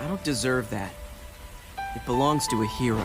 I don't deserve that. It belongs to a hero.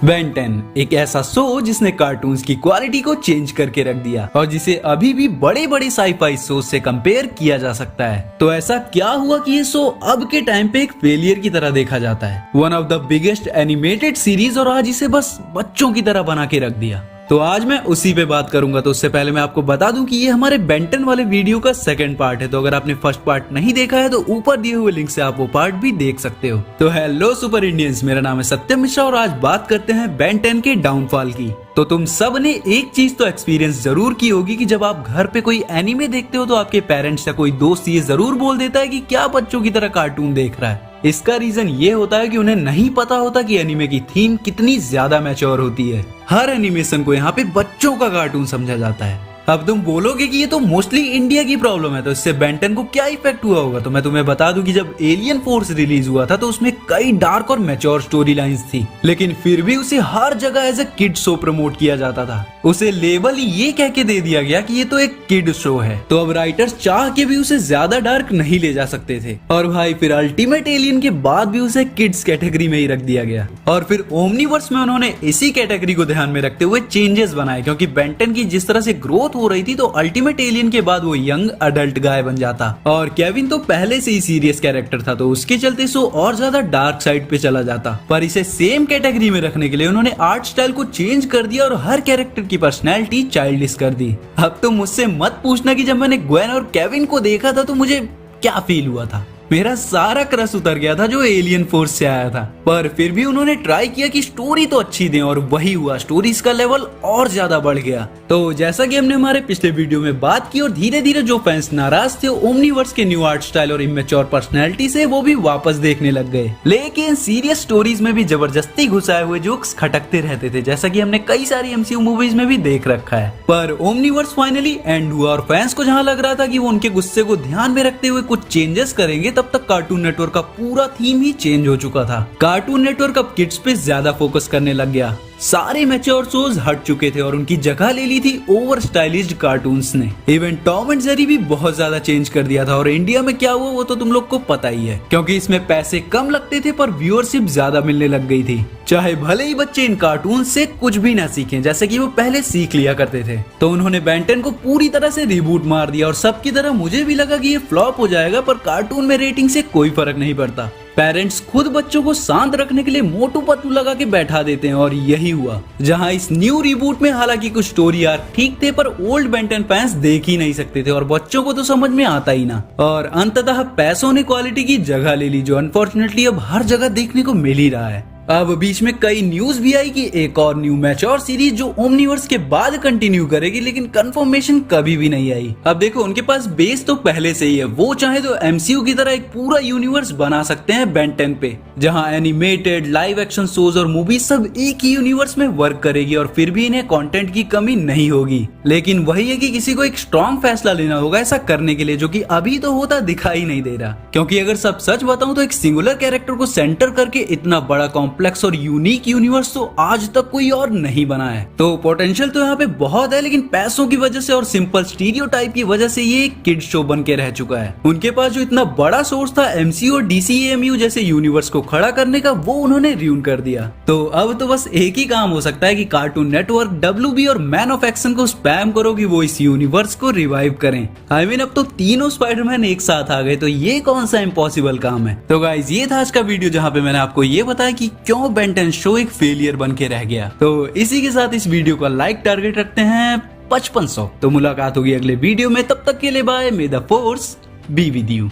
Ben 10 एक ऐसा show जिसने cartoons की क्वालिटी को चेंज करके रख दिया और जिसे अभी भी बड़े बड़े साई-फाई शो से कंपेयर किया जा सकता है। तो ऐसा क्या हुआ कि ये शो अब के टाइम पे एक फेलियर की तरह देखा जाता है, one of the biggest animated series, और आज इसे बस बच्चों की तरह बना के रख दिया। तो आज मैं उसी पे बात करूंगा। तो उससे पहले मैं आपको बता दूं कि ये हमारे बेन 10 वाले वीडियो का सेकंड पार्ट है। तो अगर आपने फर्स्ट पार्ट नहीं देखा है तो ऊपर दिए हुए लिंक से आप वो पार्ट भी देख सकते हो। तो हेलो सुपर इंडियंस, मेरा नाम है सत्यम मिश्रा और आज बात करते हैं बेन 10 के डाउनफॉल की। तो तुम सब ने एक चीज तो एक्सपीरियंस जरूर की होगी कि जब आप घर पे कोई एनीमे देखते हो तो आपके पेरेंट्स या कोई दोस्त ये जरूर बोल देता है कि क्या बच्चों की तरह कार्टून देख रहा है। इसका रीजन ये होता है कि उन्हें नहीं पता होता कि एनीमे की थीम कितनी ज्यादा मैच्योर होती है। हर एनिमेशन को यहाँ पे बच्चों का कार्टून समझा जाता है। अब तुम बोलोगे कि ये तो मोस्टली इंडिया की प्रॉब्लम है, तो इससे बेन 10 को क्या इफेक्ट हुआ होगा। तो मैं तुम्हें बता दूं कि जब एलियन फोर्स रिलीज हुआ था तो उसमें कई डार्क और मैच्योर स्टोरी लाइंस थी, लेकिन फिर भी उसे हर जगह as a kid show promote किया जाता था। उसे लेबल ये कह के दे दिया गया कि ये तो एक किड शो है। तो अब राइटर्स चाह के भी उसे ज्यादा डार्क नहीं ले जा सकते थे और भाई फिर अल्टीमेट एलियन के बाद भी उसे किड्स कैटेगरी में ही रख दिया गया। और फिर ओमनीवर्स में उन्होंने इसी कैटेगरी को ध्यान में रखते हुए चेंजेस बनाए, क्योंकि बेन 10 की जिस तरह से ग्रोथ हो रही थी तो अल्टीमेट एलियन के बाद वो यंग अडल्ट गाय बन जाता और केविन तो पहले से ही सीरियस कैरेक्टर था, तो उसके चलते शो और ज्यादा डार्क साइड पे चला जाता। पर इसे सेम कैटेगरी में रखने के लिए उन्होंने आर्ट स्टाइल को चेंज कर दिया और हर कैरेक्टर की पर्सनैलिटी चाइल्डिश कर दी। अब तो मुझसे मत पूछना कि जब मैंने ग्वेन और केविन को देखा था तो मुझे क्या फील हुआ था। मेरा सारा क्रश उतर गया था जो एलियन फोर्स से आया था। पर फिर भी उन्होंने ट्राई किया कि स्टोरी तो अच्छी दें और वही हुआ, स्टोरीज का लेवल और ज्यादा बढ़ गया। तो जैसा कि हमने हमारे पिछले वीडियो में बात की और धीरे धीरे जो फैंस नाराज थे ओमनीवर्स के न्यू आर्ट स्टाइल और इमेच्योर पर्सनैलिटी से, वो भी वापस देखने लग गए। लेकिन सीरियस स्टोरीज में भी जबरदस्ती घुसाए हुए जोक्स खटकते रहते थे, जैसा कि हमने कई सारी एमसीयू मूवीज में भी देख रखा है। पर ओमनीवर्स फाइनली एंड हुआ और फैंस को जहाँ लग रहा था कि वो उनके गुस्से को ध्यान में रखते हुए कुछ चेंजेस करेंगे, तब तक कार्टून नेटवर्क का पूरा थीम ही चेंज हो चुका था। कार्टून नेटवर्क अब किड्स पे ज्यादा फोकस करने लग गया। सारे मैच्योर शोज हट चुके थे और उनकी जगह ले ली थी ओवर स्टाइलिश्ड कार्टून्स ने। इवन टॉम एंड जेरी भी बहुत ज्यादा चेंज कर दिया था और इंडिया में क्या हुआ वो तो तुम लोग को पता ही है, क्योंकि इसमें पैसे कम लगते थे पर व्यूअरशिप ज्यादा मिलने लग गई थी। चाहे भले ही बच्चे इन कार्टून से कुछ भी ना सीखें जैसे कि वो पहले सीख लिया करते थे। तो उन्होंने बेन 10 को पूरी तरह से रिबूट मार दिया और सबकी तरह मुझे भी लगा कि ये फ्लॉप हो जाएगा, पर कार्टून में रेटिंग से कोई फर्क नहीं पड़ता। पेरेंट्स खुद बच्चों को शांत रखने के लिए मोटू पतलू लगा के बैठा देते हैं और यही हुआ। जहां इस न्यू रिबूट में हालांकि कुछ स्टोरी आर्क ठीक थे, पर ओल्ड बेन 10 फैंस देख ही नहीं सकते थे और बच्चों को तो समझ में आता ही ना। और अंततः पैसों ने क्वालिटी की जगह ले ली, जो अनफॉर्चुनेटली अब हर जगह देखने को मिल ही रहा है। अब बीच में कई न्यूज भी आई कि एक और न्यू मैच्योर सीरीज जो ओमनीवर्स के बाद कंटिन्यू करेगी, लेकिन कंफर्मेशन कभी भी नहीं आई। अब देखो उनके पास बेस तो पहले से ही है, वो चाहे तो एमसीयू की तरह एक पूरा यूनिवर्स बना सकते हैं बेन 10 पे, जहां एनिमेटेड लाइव एक्शन शोज और मूवी सब एक ही यूनिवर्स में वर्क करेगी और फिर भी इन्हें कंटेंट की कमी नहीं होगी। लेकिन वही है कि किसी को एक स्ट्रॉन्ग फैसला लेना होगा ऐसा करने के लिए, जो कि अभी तो होता दिखाई नहीं दे रहा। क्योंकि अगर सब सच बताऊं तो एक सिंगुलर कैरेक्टर को सेंटर करके इतना बड़ा कॉम्प्लेक्स और यूनिक यूनिवर्स तो आज तक कोई और नहीं बना है। तो पोटेंशियल तो यहाँ पे बहुत है, लेकिन पैसों की वजह से और सिंपल स्टीरियोटाइप की वजह से ये एक किड शो बन के रह चुका है। उनके पास जो इतना बड़ा सोर्स था एमसीयू और डीसीएमयू जैसे यूनिवर्स को खड़ा करने का, वो उन्होंने रियून कर दिया। तो अब तो बस एक ही काम हो सकता है कि कार्टून नेटवर्क, डब्ल्यूबी और मैन ऑफ एक्शन को स्पैम करो कि वो इस यूनिवर्स को रिवाइव करें। आई मीन अब तो तीनों स्पाइडरमैन एक साथ आ गए, तो ये कौन सा इम्पॉसिबल काम है। तो गाइज ये था आज का वीडियो, जहाँ पे मैंने आपको ये बताया कि क्यों बेन 10 शो एक फेलियर बन के रह गया। तो इसी के साथ इस वीडियो का लाइक टारगेट रखते हैं 5500। तो मुलाकात होगी अगले वीडियो में, तब तक के लिए bye. May the force be with you.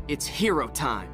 It's hero time.